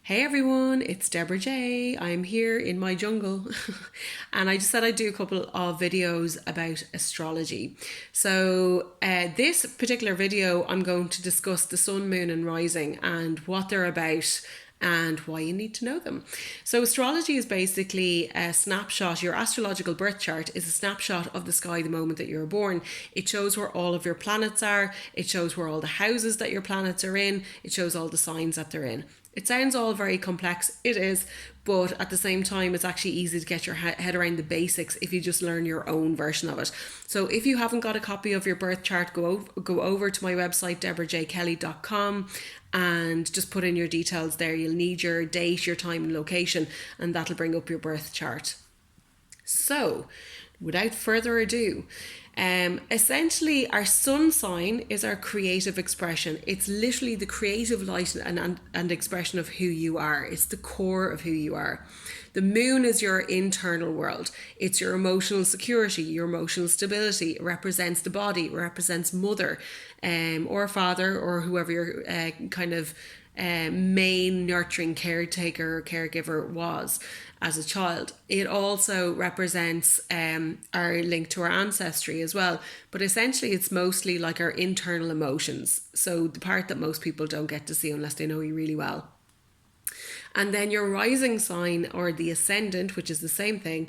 Hey everyone, it's Deborah J. I'm here in my jungle and I just said I'd do a couple of videos about astrology. So this particular video I'm going to discuss the sun, moon and rising and what they're about and why you need to know them. So astrology is basically a snapshot. Your astrological birth chart is a snapshot of the sky the moment that you're born. It shows where all of your planets are. It shows where all the houses that your planets are in. It shows all the signs that they're in. It sounds all very complex, it is, but at the same time it's actually easy to get your head around the basics if you just learn your own version of it. So if you haven't got a copy of your birth chart, go over to my website deborahjkelly.com and just put in your details there. You'll need your date, your time and location, and that'll bring up your birth chart. So without further ado, essentially our sun sign is our creative expression. It's literally the creative light and expression of who you are. It's the core of who you are. The moon is your internal world. It's your emotional security, your emotional stability. It represents the body, it represents mother or father or whoever your main nurturing caretaker or caregiver was as a child. It also represents our link to our ancestry as well, but essentially it's mostly like our internal emotions, so the part that most people don't get to see unless they know you really well. And then your rising sign, or the ascendant, which is the same thing,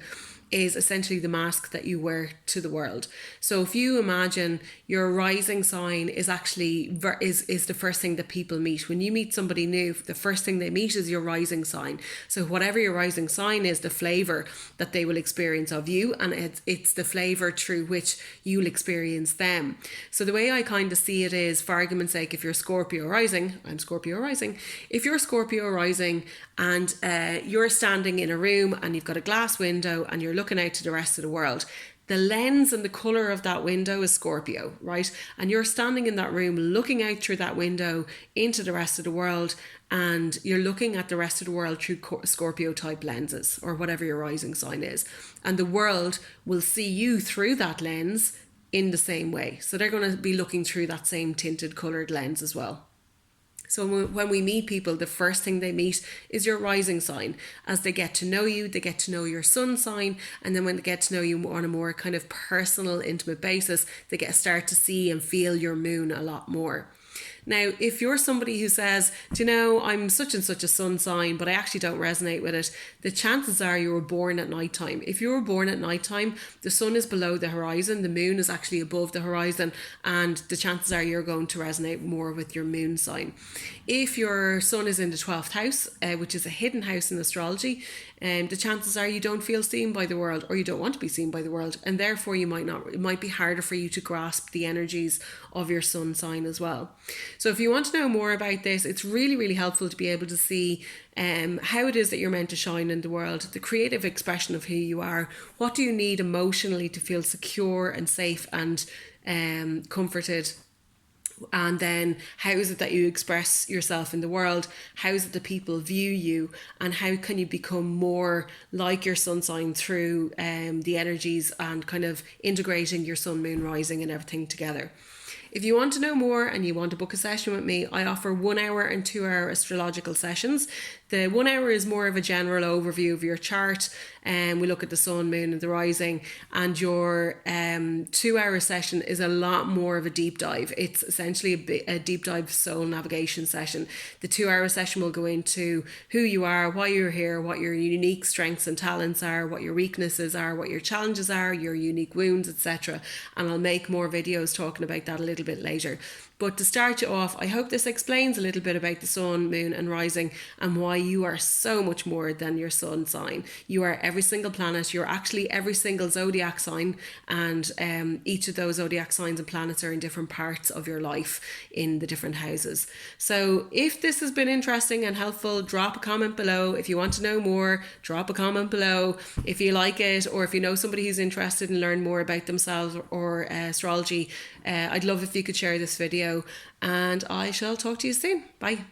is essentially the mask that you wear to the world. So if you imagine your rising sign is actually is the first thing that people meet. When you meet somebody new, the first thing they meet is your rising sign. So whatever your rising sign is, the flavor that they will experience of you, and it's the flavor through which you'll experience them. So the way I kind of see it is, for argument's sake, if you're Scorpio rising, I'm Scorpio rising. If you're Scorpio rising and you're standing in a room and you've got a glass window and you're looking out to the rest of the world, the lens and the color of that window is Scorpio, right? And you're standing in that room looking out through that window into the rest of the world, and you're looking at the rest of the world through Scorpio type lenses, or whatever your rising sign is, and the world will see you through that lens in the same way. So they're going to be looking through that same tinted colored lens as well. So when we meet people, the first thing they meet is your rising sign. As they get to know you, they get to know your sun sign. And then when they get to know you on a more kind of personal, intimate basis, they start to see and feel your moon a lot more. Now, if you're somebody who says, do you know, I'm such and such a sun sign, but I actually don't resonate with it, the chances are you were born at nighttime. If you were born at nighttime, the sun is below the horizon, the moon is actually above the horizon, and the chances are you're going to resonate more with your moon sign. If your sun is in the 12th house, which is a hidden house in astrology, the chances are you don't feel seen by the world, or you don't want to be seen by the world, and therefore it might be harder for you to grasp the energies of your sun sign as well. So if you want to know more about this, it's really, really helpful to be able to see how it is that you're meant to shine in the world, the creative expression of who you are. What do you need emotionally to feel secure and safe and comforted? And then how is it that you express yourself in the world? How is it that people view you? And how can you become more like your sun sign through the energies and kind of integrating your sun, moon, rising and everything together? If you want to know more and you want to book a session with me, I offer 1 hour and 2 hour astrological sessions. The 1 hour is more of a general overview of your chart, and we look at the sun, moon and the rising, and your 2 hour session is a lot more of a deep dive. It's essentially a deep dive soul navigation session. The 2 hour session will go into who you are, why you're here, what your unique strengths and talents are, what your weaknesses are, what your challenges are, your unique wounds, etc. And I'll make more videos talking about that a little bit later. But to start you off, I hope this explains a little bit about the sun, moon and rising, and why you are so much more than your sun sign. You are every single planet. You're actually every single zodiac sign, and each of those zodiac signs and planets are in different parts of your life in the different houses. So if this has been interesting and helpful, drop a comment below. If you want to know more, drop a comment below. If you like it, or if you know somebody who's interested in learning more about themselves or astrology, I'd love if you could share this video, and I shall talk to you soon. Bye.